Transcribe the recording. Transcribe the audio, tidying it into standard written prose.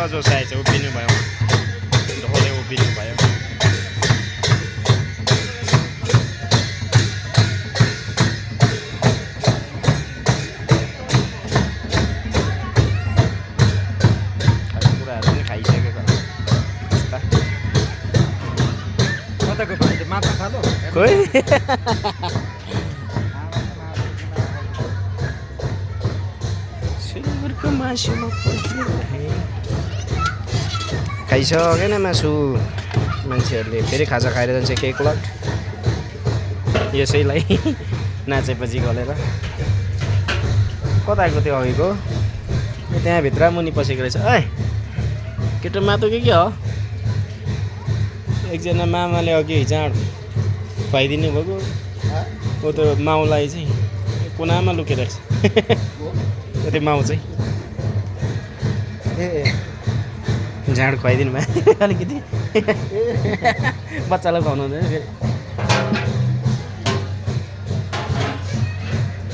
जोस आएछ उभिनु भयो ढोले उभिनु भयो खानेकुराहरू पनि खाइसकेको कताको खान्छ माछा खालो खोइ सुँगुरको मासुमा खाइसकेन मासु मान्छेहरूले फेरि खाजा खाएर जान्छ केक लट यसैलाई नाचेपछि गलेर कता आएको त्यो अघिको त्यहाँभित्र मुनि पसेको रहेछ है केटो मातो के हो एकजना मामाले अघि जाँड खुवाइदिनु भएको ऊ त्यो माउलाई चाहिँ कुनामा लुकेर छ त्यो माउ चाहिँ झाँड खुवाइदिनु भयो अलिकति बच्चालाई खुवाउनु हुँदैन फेरि